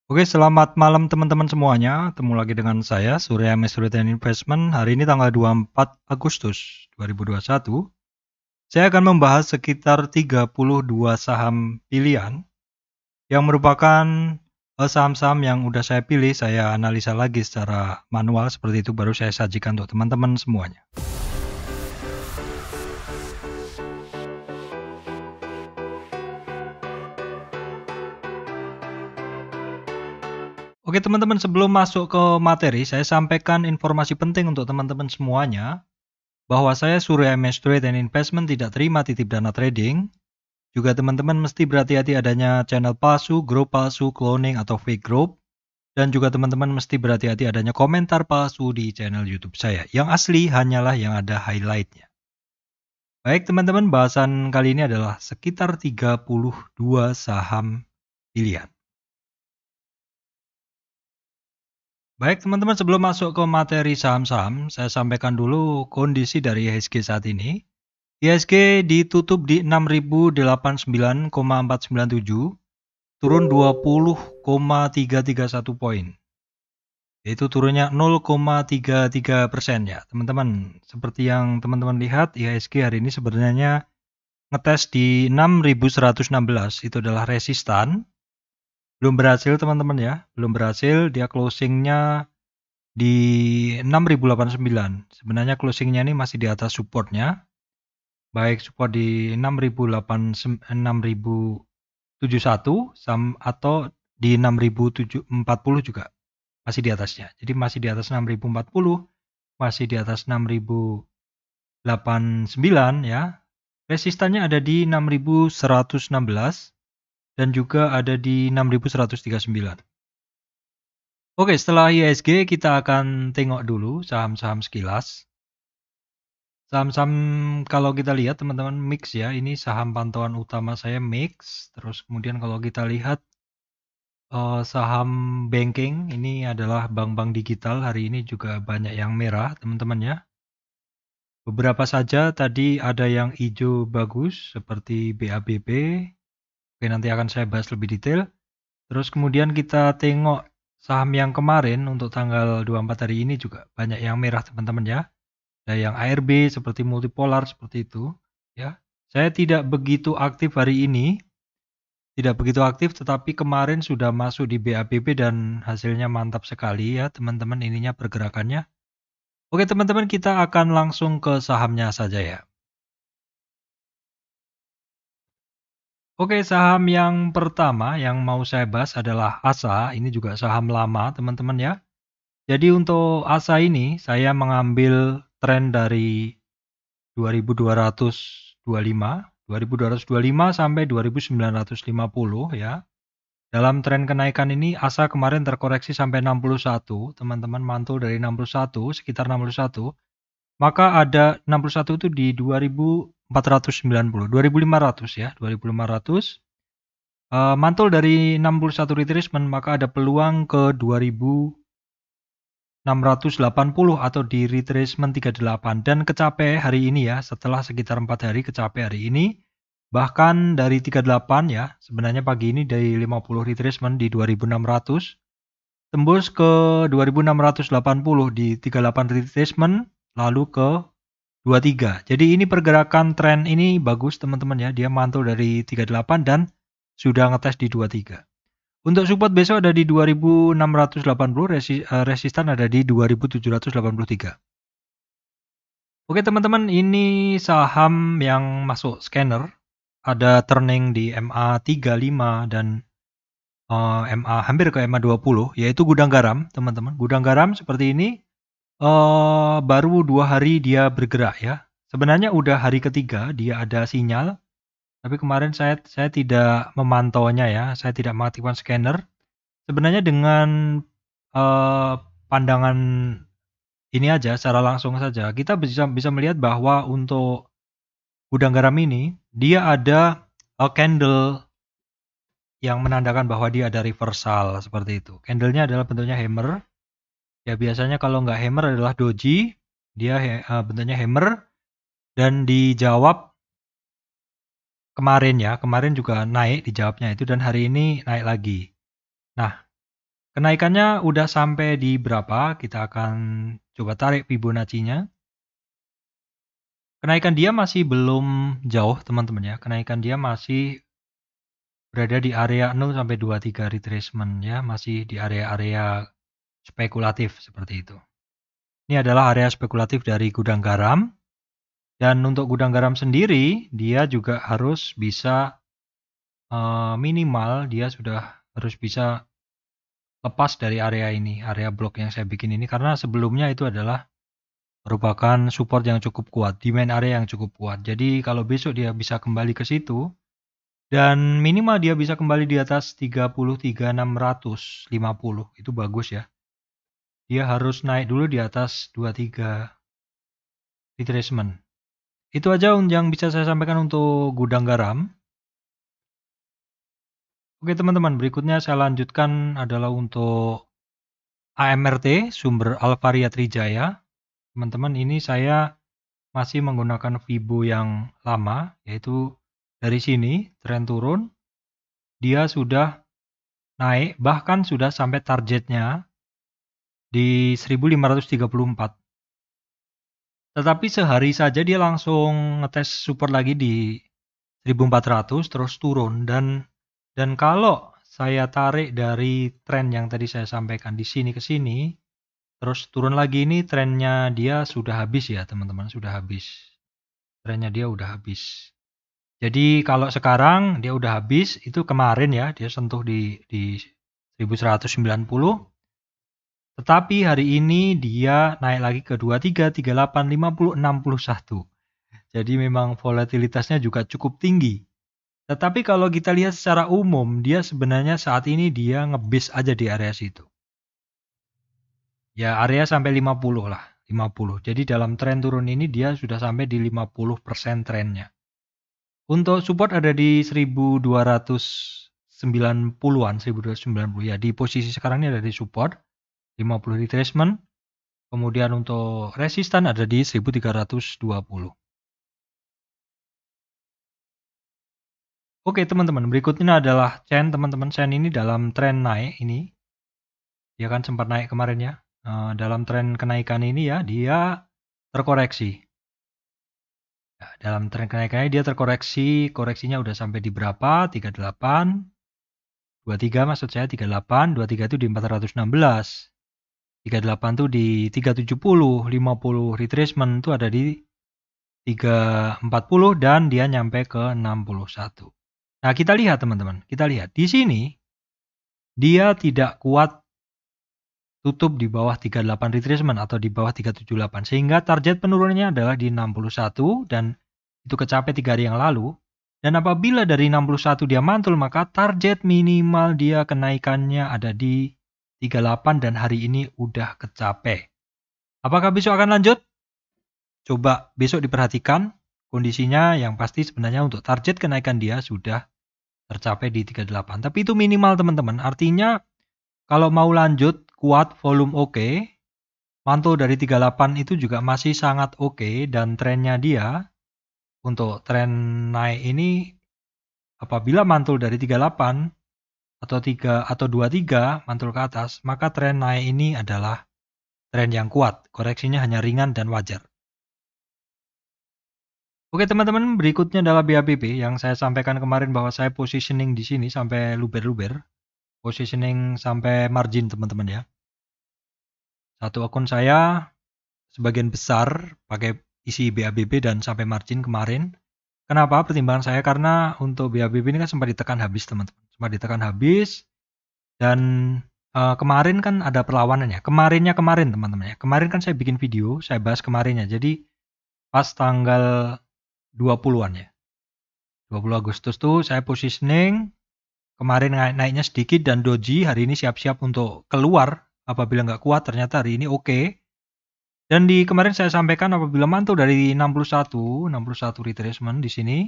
Oke, selamat malam teman-teman semuanya. Ketemu lagi dengan saya, Surya Mesuritan Investment. Hari ini tanggal 24 Agustus 2021. Saya akan membahas sekitar 32 saham pilihan yang merupakan saham-saham yang udah saya pilih, saya analisa lagi secara manual seperti itu, baru saya sajikan untuk teman-teman semuanya. Oke teman-teman, sebelum masuk ke materi, saya sampaikan informasi penting untuk teman-teman semuanya, bahwa saya Surya MS Trade and Investment tidak terima titip dana trading. Juga teman-teman mesti berhati-hati adanya channel palsu, grup palsu, cloning atau fake group. Dan juga teman-teman mesti berhati-hati adanya komentar palsu di channel YouTube saya. Yang asli hanyalah yang ada highlightnya. Baik teman-teman, bahasan kali ini adalah sekitar 32 saham pilihan. Baik teman-teman, sebelum masuk ke materi saham-saham, saya sampaikan dulu kondisi dari IHSG saat ini. IHSG ditutup di 6.089,497, turun 20,331 poin. Yaitu turunnya 0,33% ya, teman-teman. Seperti yang teman-teman lihat, IHSG hari ini sebenarnya ngetes di 6.116, itu adalah resistan. Belum berhasil teman-teman ya, belum berhasil, dia closingnya di 6.089. Sebenarnya closingnya ini masih di atas supportnya. Baik support di 6.071 atau di 6.040 juga masih di atasnya. Jadi masih di atas 6.040, masih di atas 6.089 ya. Resistannya ada di 6.116 dan juga ada di 6.139. Oke, setelah IHSG kita akan tengok dulu saham-saham sekilas. Saham-saham kalau kita lihat teman-teman mix ya, ini saham pantauan utama saya mix. Terus kemudian kalau kita lihat saham banking, ini adalah bank-bank digital, hari ini juga banyak yang merah teman-teman ya. Beberapa saja tadi ada yang hijau bagus seperti BABB. Oke, nanti akan saya bahas lebih detail. Terus kemudian kita tengok saham yang kemarin untuk tanggal 24 hari ini juga banyak yang merah teman-teman ya. Ada yang ARB seperti multipolar seperti itu ya. Saya tidak begitu aktif hari ini. Tidak begitu aktif tetapi kemarin sudah masuk di BABB dan hasilnya mantap sekali ya teman-teman, ininya pergerakannya. Oke teman-teman, kita akan langsung ke sahamnya saja ya. Oke, saham yang pertama yang mau saya bahas adalah ASA. Ini juga saham lama teman-teman ya. Jadi untuk ASA ini saya mengambil tren dari 2225 sampai 2950 ya. Dalam tren kenaikan ini ASA kemarin terkoreksi sampai 61, teman-teman mantul dari 61, sekitar 61. Maka ada 61 itu di 2490, 2500 ya, 2500. Mantul dari 61 retracement, maka ada peluang ke 2680 atau di retracement 38 dan kecapai hari ini ya, setelah sekitar 4 hari kecapai hari ini. Bahkan dari 38 ya, sebenarnya pagi ini dari 50 retracement di 2600 tembus ke 2680 di 38 retracement lalu ke 23. Jadi ini pergerakan tren ini bagus teman-teman ya, dia mantul dari 38 dan sudah ngetes di 23. Untuk support besok ada di 2680, resistan ada di 2783. Oke teman-teman, ini saham yang masuk scanner, ada turning di MA35 dan MA hampir ke MA20, yaitu gudang garam teman-teman. Gudang garam seperti ini baru 2 hari dia bergerak ya. Sebenarnya udah hari ketiga dia ada sinyal, tapi kemarin saya tidak memantaunya ya, saya tidak mengaktifkan scanner. Sebenarnya dengan pandangan ini aja, secara langsung saja, kita bisa melihat bahwa untuk gudang garam ini, dia ada candle yang menandakan bahwa dia ada reversal seperti itu. Candlenya adalah bentuknya hammer. Ya biasanya kalau nggak hammer adalah doji, dia bentuknya hammer dan dijawab kemarin ya, kemarin juga naik dijawabnya itu dan hari ini naik lagi. Nah, Kenaikannya udah sampai di berapa? Kita akan coba tarik Fibonacci-nya. Kenaikan dia masih belum jauh, teman-teman ya. Kenaikan dia masih berada di area 0 sampai 23 retracement ya, masih di area-area spekulatif seperti itu. Ini adalah area spekulatif dari gudang garam. Dan untuk gudang garam sendiri, dia juga harus bisa minimal dia sudah harus bisa lepas dari area ini, area blok yang saya bikin ini, karena sebelumnya itu adalah merupakan support yang cukup kuat, demand area yang cukup kuat. Jadi kalau besok dia bisa kembali ke situ, dan minimal dia bisa kembali di atas 33.650, itu bagus ya. Dia harus naik dulu di atas 23 retracement. Itu aja yang bisa saya sampaikan untuk gudang garam. Oke teman-teman, berikutnya saya lanjutkan adalah untuk AMRT, sumber Alvaria Trijaya. Teman-teman, ini saya masih menggunakan Fibo yang lama, yaitu dari sini, tren turun, dia sudah naik, bahkan sudah sampai targetnya di 1534. Tetapi sehari saja dia langsung ngetes support lagi di 1400, terus turun, dan kalau saya tarik dari tren yang tadi saya sampaikan di sini ke sini, terus turun lagi, ini trennya dia sudah habis ya teman-teman, sudah habis. Trennya dia udah habis. Jadi kalau sekarang dia udah habis, itu kemarin ya, dia sentuh di 1190. Tetapi hari ini dia naik lagi ke 23, 38, 50, 61. Jadi memang volatilitasnya juga cukup tinggi. Tetapi kalau kita lihat secara umum, dia sebenarnya saat ini dia ngebis aja di area situ. Ya area sampai 50 lah, 50. Jadi dalam tren turun ini dia sudah sampai di 50% trennya. Untuk support ada di 1290-an, 1290 ya. Di posisi sekarang ini ada di support 50 retracement. Kemudian untuk resistan ada di 1320. Oke teman-teman, berikutnya adalah Chen. Teman-teman, Chen ini dalam tren naik ini. Dia kan sempat naik kemarin ya. Dalam tren kenaikan ini ya, dia terkoreksi. Ya, dalam tren kenaikannya dia terkoreksi, koreksinya udah sampai di berapa? 38, 23 maksud saya, 38, 23 itu di 416. 38 tuh di 370, 50 retracement itu ada di 340 dan dia nyampe ke 61. Nah, kita lihat teman-teman, kita lihat di sini dia tidak kuat tutup di bawah 38 retracement atau di bawah 378, sehingga target penurunannya adalah di 61 dan itu kecapai 3 hari yang lalu. Dan apabila dari 61 dia mantul, maka target minimal dia kenaikannya ada di 38 dan hari ini udah kecapai. Apakah besok akan lanjut? Coba besok diperhatikan kondisinya, yang pasti sebenarnya untuk target kenaikan dia sudah tercapai di 38. Tapi itu minimal teman-teman. Artinya kalau mau lanjut kuat, volume oke, mantul dari 38 itu juga masih sangat oke, dan trennya dia untuk tren naik ini apabila mantul dari 38 atau 23 mantul ke atas, maka tren naik ini adalah tren yang kuat. Koreksinya hanya ringan dan wajar. Oke teman-teman, berikutnya adalah BABB yang saya sampaikan kemarin bahwa saya positioning di sini sampai luber-luber. Positioning sampai margin teman-teman ya. Satu akun saya sebagian besar pakai isi BABB dan sampai margin kemarin. Kenapa pertimbangan saya? Karena untuk BABB ini kan sempat ditekan habis teman-teman. Sempat ditekan habis dan kemarin kan ada perlawanan ya. Kemarin teman-teman ya. Kemarin kan saya bikin video, saya bahas kemarinnya. Jadi pas tanggal 20-an ya. 20 Agustus tuh saya positioning, kemarin naiknya sedikit dan doji, hari ini siap-siap untuk keluar. Apabila nggak kuat, ternyata hari ini oke. Dan di kemarin saya sampaikan apabila mantul dari 61 retracement di sini,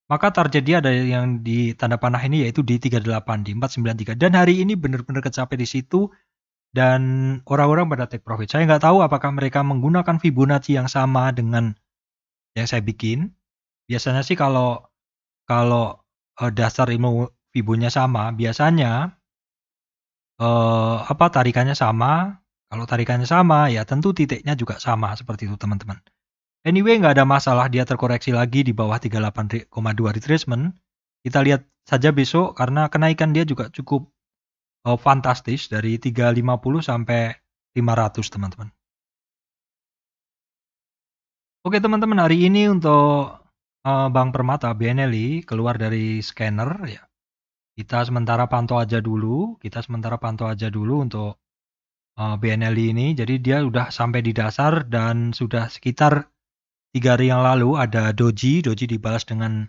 maka target dia ada yang di tanda panah ini yaitu di 38, di 493. Dan hari ini benar-benar kecapai di situ dan orang-orang pada take profit. Saya nggak tahu apakah mereka menggunakan Fibonacci yang sama dengan yang saya bikin. Biasanya sih kalau dasar ilmu Fibonya sama, biasanya tarikannya sama. Kalau tarikannya sama, ya tentu titiknya juga sama seperti itu teman-teman. Anyway, nggak ada masalah dia terkoreksi lagi di bawah 38,2 retracement. Kita lihat saja besok karena kenaikan dia juga cukup fantastis dari 350 sampai 500 teman-teman. Oke teman-teman, hari ini untuk Bank Permata BNLI keluar dari scanner ya. Kita sementara pantau aja dulu untuk BNLI ini. Jadi dia udah sampai di dasar dan sudah sekitar 3 hari yang lalu ada doji dibalas dengan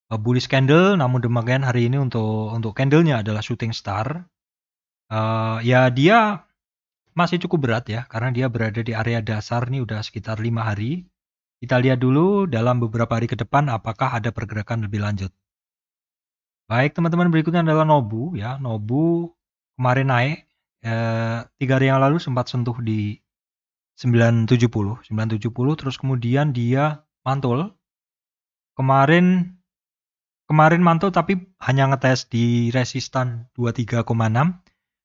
bullish candle, namun demikian hari ini untuk candlenya adalah shooting star. Ya dia masih cukup berat ya, karena dia berada di area dasar nih udah sekitar 5 hari. Kita lihat dulu dalam beberapa hari ke depan apakah ada pergerakan lebih lanjut. Baik teman-teman, berikutnya adalah Nobu ya. Nobu kemarin naik 3 hari yang lalu sempat sentuh di 970 terus kemudian dia mantul. Kemarin mantul tapi hanya ngetes di resistan 23,6.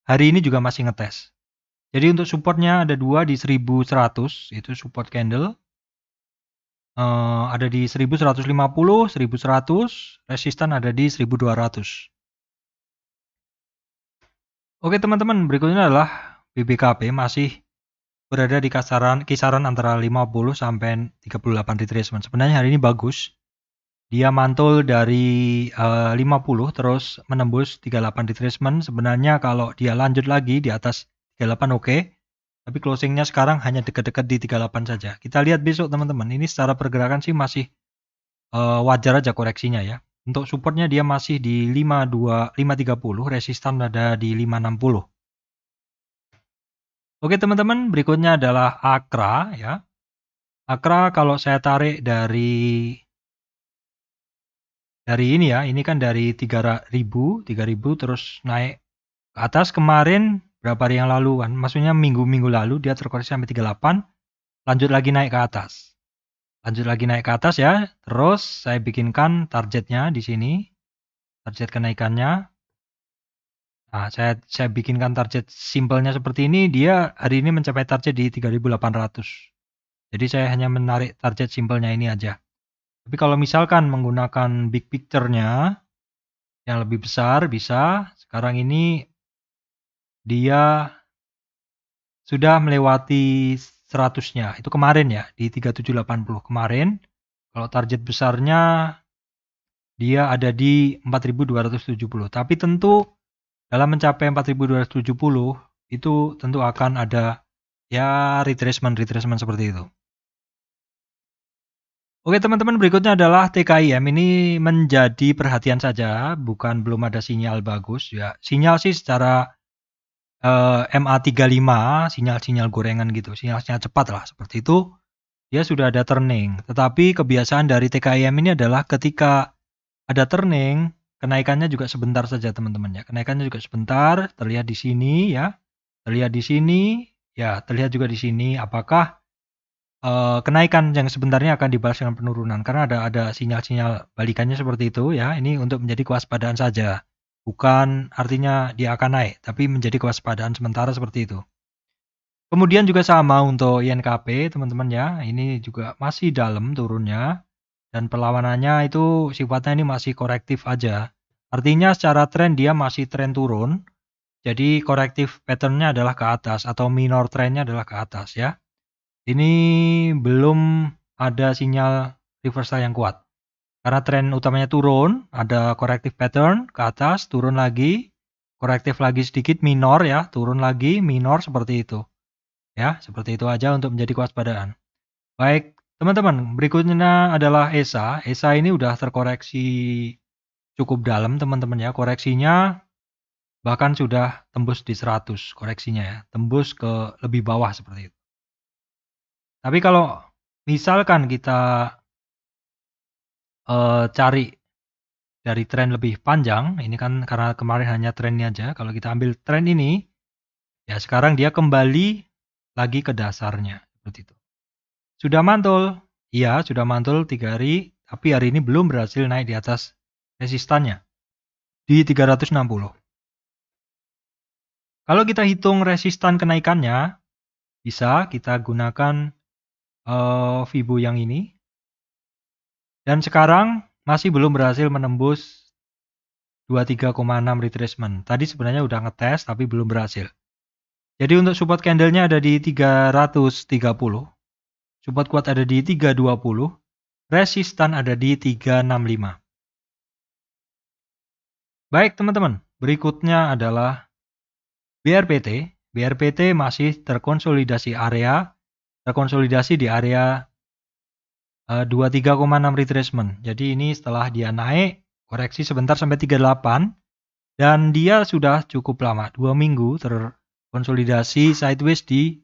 Hari ini juga masih ngetes. Jadi untuk supportnya ada 2 di 1100, itu support candle. Ada di 1150, 1100, resistan ada di 1200. Oke teman-teman, berikutnya adalah BBKP masih berada di kisaran antara 50 sampai 38 retracement. Sebenarnya hari ini bagus. Dia mantul dari 50 terus menembus 38 retracement. Sebenarnya kalau dia lanjut lagi di atas 38 oke. Tapi closingnya sekarang hanya dekat-dekat di 38 saja. Kita lihat besok teman-teman. Ini secara pergerakan sih masih wajar aja koreksinya ya. Untuk supportnya dia masih di 530, resistan ada di 560. Oke teman-teman, berikutnya adalah Akra ya. Akra kalau saya tarik dari ini ya, ini kan dari 3000 terus naik ke atas kemarin berapa hari yang lalu kan, maksudnya minggu-minggu lalu dia terkoreksi sampai 38, lanjut lagi naik ke atas ya. Terus saya bikinkan targetnya di sini, target kenaikannya. Nah, saya bikinkan target simpelnya seperti ini, dia hari ini mencapai target di 3800. Jadi saya hanya menarik target simpelnya ini aja. Tapi kalau misalkan menggunakan big picture-nya yang lebih besar bisa, sekarang ini dia sudah melewati 100-nya. Itu kemarin ya, di 3780 kemarin. Kalau target besarnya dia ada di 4270. Tapi tentu dalam mencapai 4270 itu tentu akan ada ya retracement seperti itu. Oke teman-teman, berikutnya adalah TKIM. Ini menjadi perhatian saja, belum ada sinyal bagus ya. Sinyal sih secara MA35, sinyal gorengan gitu, sinyal cepat lah seperti itu, dia sudah ada turning. Tetapi kebiasaan dari TKIM ini adalah ketika ada turning, kenaikannya juga sebentar saja teman-teman ya. Kenaikannya juga sebentar, terlihat di sini ya, terlihat di sini, ya terlihat juga di sini. Apakah kenaikan yang sebenarnya akan dibalas dengan penurunan? Karena ada sinyal-sinyal balikannya seperti itu ya. Ini untuk menjadi kewaspadaan saja. Bukan artinya dia akan naik, tapi menjadi kewaspadaan sementara seperti itu. Kemudian juga sama untuk INKP teman-teman ya. Ini juga masih dalam turunnya. Dan perlawanannya itu sifatnya ini masih korektif aja. Artinya secara tren dia masih tren turun. Jadi korektif patternnya adalah ke atas atau minor trendnya adalah ke atas ya. Ini belum ada sinyal reversal yang kuat. Karena tren utamanya turun, ada korektif pattern ke atas, turun lagi, korektif lagi sedikit minor ya, turun lagi minor seperti itu. Ya, seperti itu aja untuk menjadi kewaspadaan. Baik, teman-teman, berikutnya adalah ESA. ESA ini udah terkoreksi cukup dalam, teman-teman ya. Koreksinya bahkan sudah tembus di 100 koreksinya ya, tembus ke lebih bawah seperti itu. Tapi kalau misalkan kita cari dari tren lebih panjang, ini kan karena kemarin hanya trennya aja. Kalau kita ambil tren ini, ya sekarang dia kembali lagi ke dasarnya seperti itu. Sudah mantul, iya sudah mantul 3 hari, tapi hari ini belum berhasil naik di atas resistannya di 360. Kalau kita hitung resistan kenaikannya, bisa kita gunakan Fibo yang ini. Dan sekarang masih belum berhasil menembus 23,6 retracement. Tadi sebenarnya udah ngetes tapi belum berhasil. Jadi untuk support candlenya ada di 330. Support kuat ada di 320. Resistan ada di 365. Baik teman-teman, berikutnya adalah BRPT. BRPT masih terkonsolidasi di area 23,6 retracement. Jadi ini setelah dia naik, koreksi sebentar sampai 38, dan dia sudah cukup lama, 2 minggu terkonsolidasi sideways di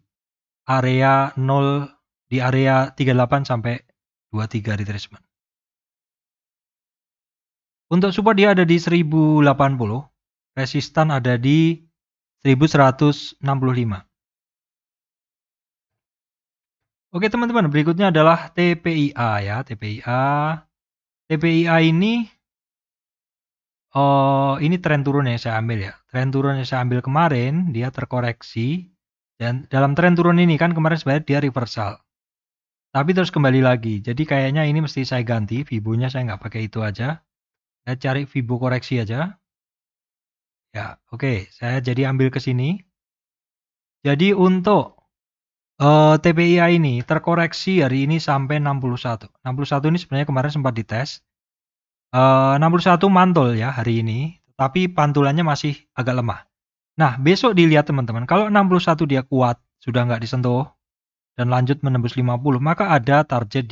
area 0, di area 38 sampai 23 retracement. Untuk support dia ada di 1080, resistan ada di 1165. Oke teman-teman, berikutnya adalah TPIA ya, TPIA. TPIA ini tren turun yang saya ambil ya. Tren turun yang saya ambil kemarin, dia terkoreksi. Dan dalam tren turun ini kan kemarin sebenarnya dia reversal. Tapi terus kembali lagi. Jadi kayaknya ini mesti saya ganti. Fibonya saya nggak pakai itu aja. Saya cari Fibo koreksi aja. Ya, oke. Saya jadi ambil ke sini. Jadi untuk TPIA ini terkoreksi hari ini sampai 61. 61 ini sebenarnya kemarin sempat dites. 61 mantul ya hari ini, tapi pantulannya masih agak lemah. Nah, besok dilihat teman-teman, kalau 61 dia kuat, sudah nggak disentuh, dan lanjut menembus 50, maka ada target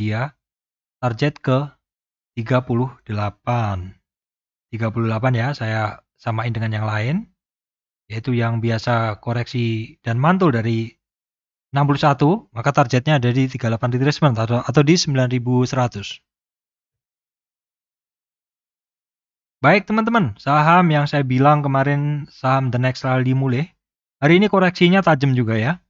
ke 38. 38 ya, saya samain dengan yang lain, yaitu yang biasa koreksi dan mantul dari 61, maka targetnya ada di 38 retracement atau di 9100. Baik teman-teman, saham yang saya bilang kemarin saham The Next Rally mulai, hari ini koreksinya tajam juga ya.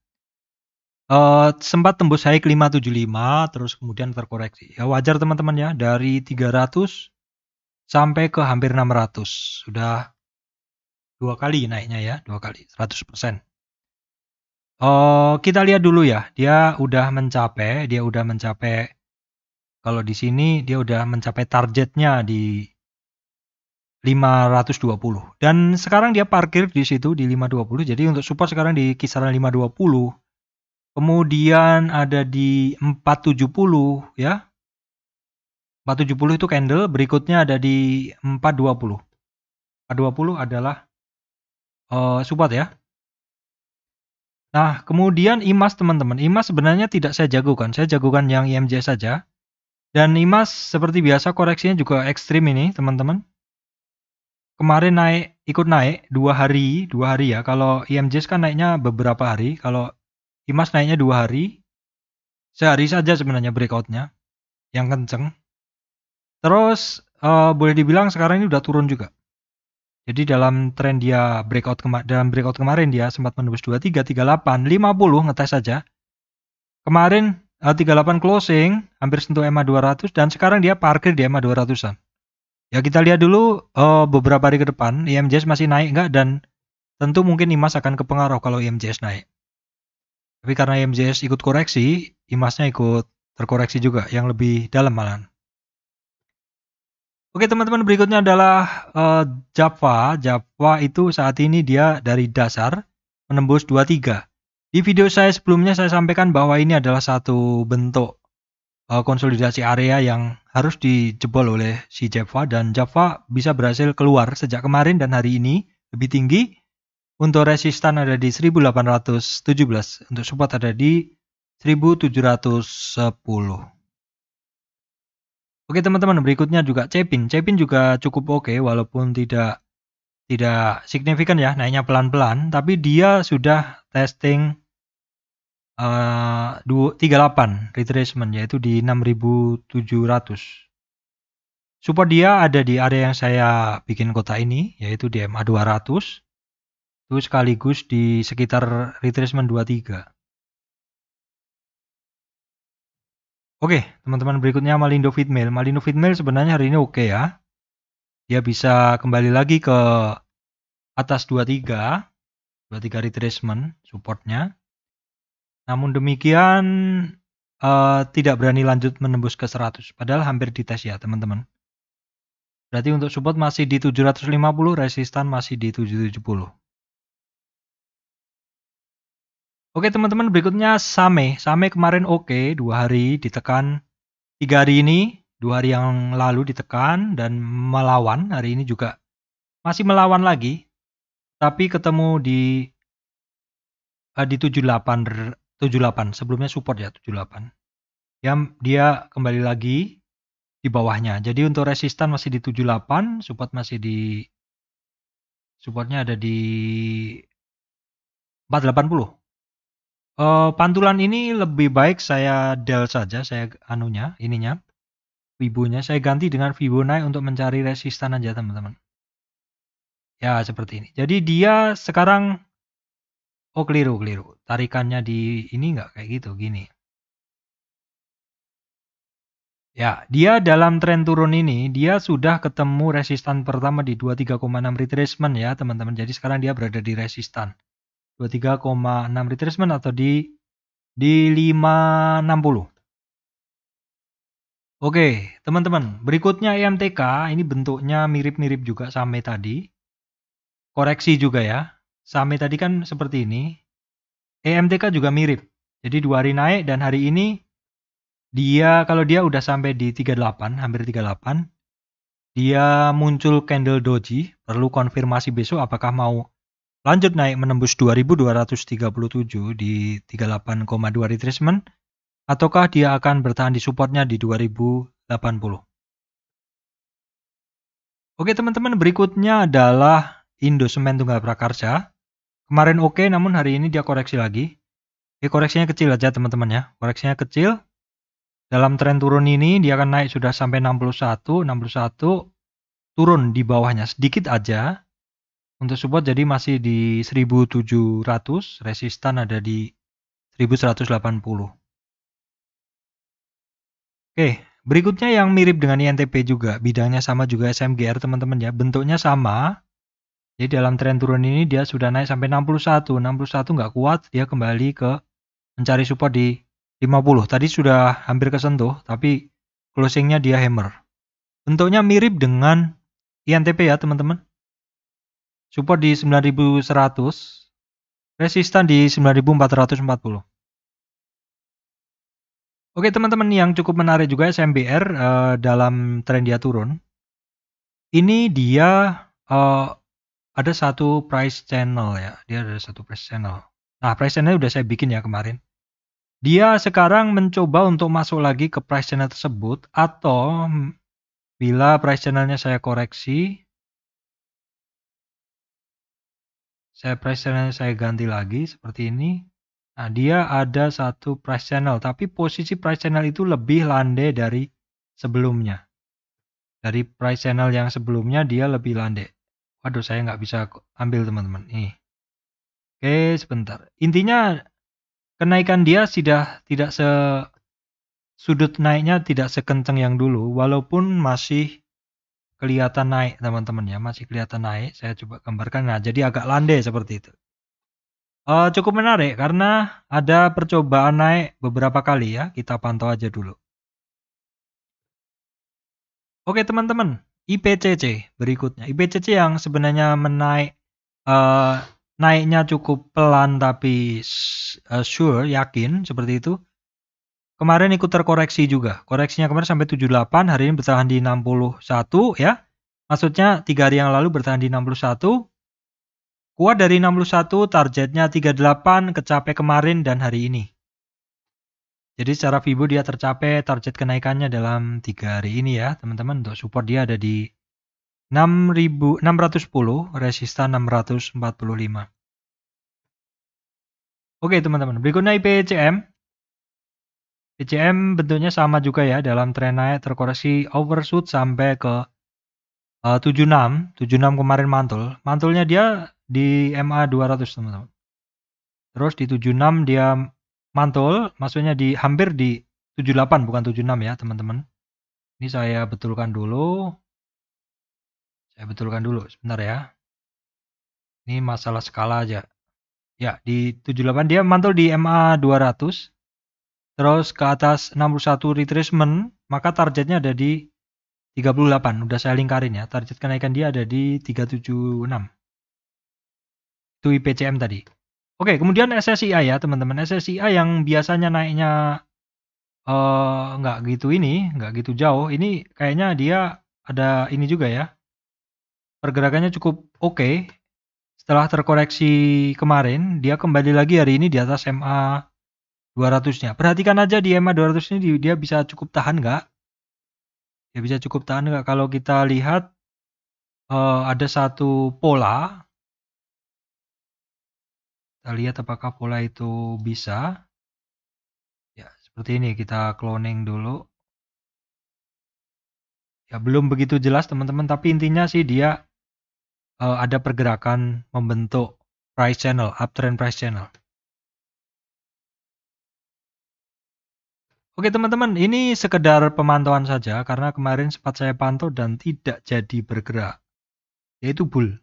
Sempat tembus high 575, terus kemudian terkoreksi. Ya wajar teman-teman ya, dari 300 sampai ke hampir 600. Sudah 2 kali naiknya ya, 2 kali, 100%. Kita lihat dulu ya, dia udah mencapai, kalau di sini dia udah mencapai targetnya di 520. Dan sekarang dia parkir di situ di 520. Jadi untuk support sekarang di kisaran 520. Kemudian ada di 470 ya. 470 itu candle, berikutnya ada di 420. 420 adalah support ya. Nah, kemudian IMAS teman-teman. IMAS sebenarnya tidak saya jagokan. Saya jagokan yang IMJ saja. Dan IMAS seperti biasa koreksinya juga ekstrim ini teman-teman. Kemarin ikut naik 2 hari ya. Kalau IMJ kan naiknya beberapa hari. Kalau IMAS naiknya 2 hari. Sehari saja sebenarnya breakoutnya. Yang kenceng. Terus boleh dibilang sekarang ini udah turun juga. Jadi dalam tren dia breakout kemarin dia sempat menembus 23, 38, 50 ngetes saja. Kemarin 38 closing, hampir sentuh EMA 200 dan sekarang dia parkir di EMA 200-an. Ya kita lihat dulu beberapa hari ke depan IMJS masih naik nggak, dan tentu mungkin IMAS akan kepengaruh kalau IMJS naik. Tapi karena IMJS ikut koreksi, IMASnya ikut terkoreksi juga, yang lebih dalam malahan. Oke teman-teman, berikutnya adalah Java. Java itu saat ini dia dari dasar menembus 23. Di video saya sebelumnya saya sampaikan bahwa ini adalah satu bentuk konsolidasi area yang harus dijebol oleh si Java, dan Java bisa berhasil keluar sejak kemarin dan hari ini lebih tinggi. Untuk resistan ada di 1817, untuk support ada di 1710. Oke teman-teman, berikutnya juga Cepin. Cepin juga cukup oke, walaupun tidak signifikan ya, naiknya pelan-pelan, tapi dia sudah testing 38 retracement, yaitu di 6700. Support dia ada di area yang saya bikin kotak ini, yaitu di EMA 200. Itu sekaligus di sekitar retracement 23. Oke, teman-teman, berikutnya Malindo Feedmill. Malindo Feedmill sebenarnya hari ini oke ya. Dia bisa kembali lagi ke atas 23. 23 retracement supportnya. Namun demikian tidak berani lanjut menembus ke 100, padahal hampir dites ya teman-teman. Berarti untuk support masih di 750, resistan masih di 770. Oke teman-teman, berikutnya Same. Same kemarin oke, 2 hari ditekan, 3 hari ini, 2 hari yang lalu ditekan dan melawan. Hari ini juga masih melawan lagi, tapi ketemu di 78, sebelumnya support ya 78. Dia kembali lagi di bawahnya. Jadi untuk resistan masih di 78, support masih di supportnya ada di 480. Pantulan ini lebih baik saya del saja, saya Fibonya saya ganti dengan Fibo naik untuk mencari resistan aja teman-teman. Ya seperti ini. Jadi dia sekarang keliru. Tarikannya di ini nggak kayak gitu, gini. Ya, dia dalam tren turun ini, dia sudah ketemu resistan pertama di 23,6 retracement ya teman-teman. Jadi sekarang dia berada di resistan 23,6 retracement atau di 560. Oke, teman-teman. Berikutnya EMTK, ini bentuknya mirip-mirip juga sama tadi. Koreksi juga ya. Sama tadi kan seperti ini. EMTK juga mirip. Jadi 2 hari naik dan hari ini kalau dia udah sampai di 38, hampir 38, dia muncul candle doji, perlu konfirmasi besok apakah mau lanjut naik menembus 2237 di 38,2 retracement ataukah dia akan bertahan di supportnya di 2080. Oke teman-teman, berikutnya adalah Indo Semen Tunggal Prakarsa. Kemarin oke, namun hari ini dia koreksi lagi. Koreksinya kecil aja teman-teman ya. Koreksinya kecil. Dalam tren turun ini dia akan naik sudah sampai 61, turun di bawahnya sedikit aja. Untuk support jadi masih di 1700, resistan ada di 1180. Oke, berikutnya yang mirip dengan INTP juga, bidangnya sama juga SMGR teman-teman ya, bentuknya sama. Jadi dalam tren turun ini dia sudah naik sampai 61 nggak kuat, dia kembali ke mencari support di 50. Tadi sudah hampir kesentuh, tapi closingnya dia hammer. Bentuknya mirip dengan INTP ya teman-teman. Support di 9100, resistan di 9440. Oke teman-teman, yang cukup menarik juga SMBR dalam tren dia turun. Ini dia ada satu price channel ya, dia ada satu price channel. Nah price channel udah saya bikin ya kemarin. Dia sekarang mencoba untuk masuk lagi ke price channel tersebut, atau bila price channelnya saya koreksi, price channelnya saya ganti lagi seperti ini. Nah dia ada satu price channel, tapi posisi price channel itu lebih landai dari sebelumnya. Dari price channel yang sebelumnya dia lebih landai. Waduh, saya nggak bisa ambil teman-teman. Nih. Oke, sebentar. Intinya kenaikan dia tidak sudut naiknya tidak sekencang yang dulu, walaupun masih kelihatan naik teman-teman ya, masih kelihatan naik. Saya coba gambarkan. Nah, jadi agak landai seperti itu. Cukup menarik karena ada percobaan naik beberapa kali ya. Kita pantau aja dulu. Oke teman-teman, IPCC berikutnya. IPCC yang sebenarnya naiknya cukup pelan tapi yakin seperti itu. Kemarin ikut terkoreksi juga. Koreksinya kemarin sampai 78, hari ini bertahan di 61 ya. Maksudnya 3 hari yang lalu bertahan di 61. Kuat dari 61, targetnya 38, kecapai kemarin dan hari ini. Jadi secara Fibo dia tercapai target kenaikannya dalam 3 hari ini ya teman-teman. Untuk support dia ada di 610, resistan 645. Oke teman-teman, berikutnya IPCM. PCM bentuknya sama juga ya, dalam tren naik terkoreksi overshoot sampai ke 76 kemarin mantulnya dia di MA 200 teman-teman. Terus di 76 dia mantul, maksudnya hampir di 78 bukan 76 ya teman-teman. Ini saya betulkan dulu sebentar ya. Ini masalah skala aja. Ya, di 78 dia mantul di MA 200. Terus ke atas 61 retracement, maka targetnya ada di 38. Udah saya lingkarin ya. Target kenaikan dia ada di 376. Itu IPCM tadi. Oke, kemudian SSIA ya, teman-teman. SSIA yang biasanya naiknya nggak gitu jauh. Ini kayaknya dia ada ini juga ya. Pergerakannya cukup oke. Setelah terkoreksi kemarin, dia kembali lagi hari ini di atas MA 200-nya. Perhatikan aja di MA 200 ini dia bisa cukup tahan nggak? Dia bisa cukup tahan nggak? Kalau kita lihat ada satu pola. Kita lihat apakah pola itu bisa. Ya, seperti ini. Kita cloning dulu. Ya, belum begitu jelas teman-teman, tapi intinya sih dia ada pergerakan membentuk price channel, uptrend price channel. Oke teman-teman, ini sekedar pemantauan saja karena kemarin sempat saya pantau dan tidak jadi bergerak, yaitu bull.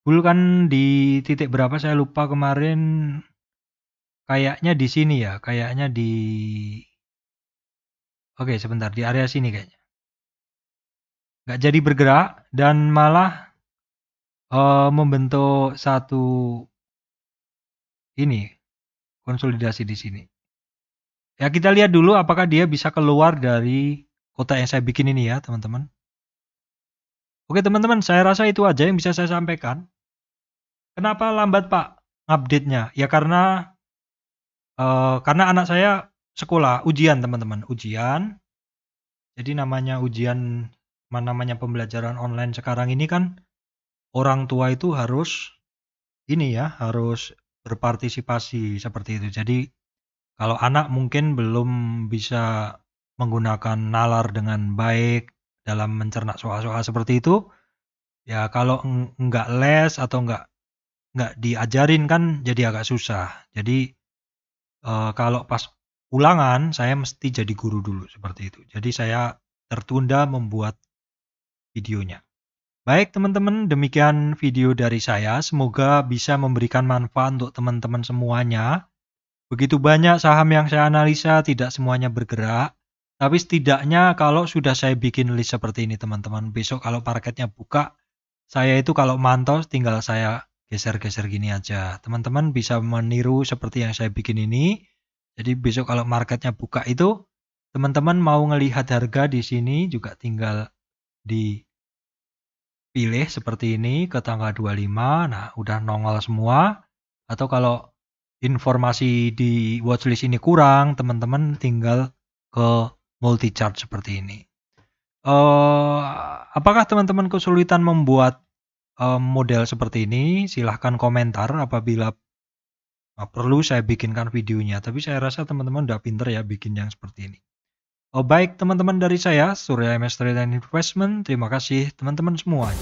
Bull kan di titik berapa saya lupa kemarin, kayaknya di sini ya, kayaknya di... Oke sebentar, di area sini kayaknya. Nggak jadi bergerak dan malah membentuk satu ini konsolidasi di sini. Ya kita lihat dulu apakah dia bisa keluar dari kotak yang saya bikin ini ya teman-teman. Oke teman-teman, saya rasa itu aja yang bisa saya sampaikan. Kenapa lambat Pak update-nya? Ya karena anak saya sekolah ujian teman-teman, ujian. Jadi namanya ujian, namanya pembelajaran online sekarang ini kan orang tua itu harus ini ya, harus berpartisipasi seperti itu. Jadi kalau anak mungkin belum bisa menggunakan nalar dengan baik dalam mencerna soal-soal seperti itu, ya kalau nggak les atau nggak diajarin kan jadi agak susah. Jadi kalau pas ulangan saya mesti jadi guru dulu seperti itu. Jadi saya tertunda membuat videonya. Baik teman-teman, demikian video dari saya. Semoga bisa memberikan manfaat untuk teman-teman semuanya. Begitu banyak saham yang saya analisa, tidak semuanya bergerak. Tapi setidaknya kalau sudah saya bikin list seperti ini teman-teman, besok kalau marketnya buka, saya itu kalau mantau tinggal saya geser-geser gini aja. Teman-teman bisa meniru seperti yang saya bikin ini. Jadi besok kalau marketnya buka itu, teman-teman mau ngelihat harga di sini juga tinggal dipilih seperti ini ke tanggal 25. Nah, udah nongol semua. Atau kalau informasi di watchlist ini kurang, teman-teman tinggal ke multi chart seperti ini. Apakah teman-teman kesulitan membuat model seperti ini? Silahkan komentar apabila perlu saya bikinkan videonya. Tapi saya rasa teman-teman udah pinter ya bikin yang seperti ini. Baik teman-teman dari saya, Surya MS Trade and Investment. Terima kasih teman-teman semua.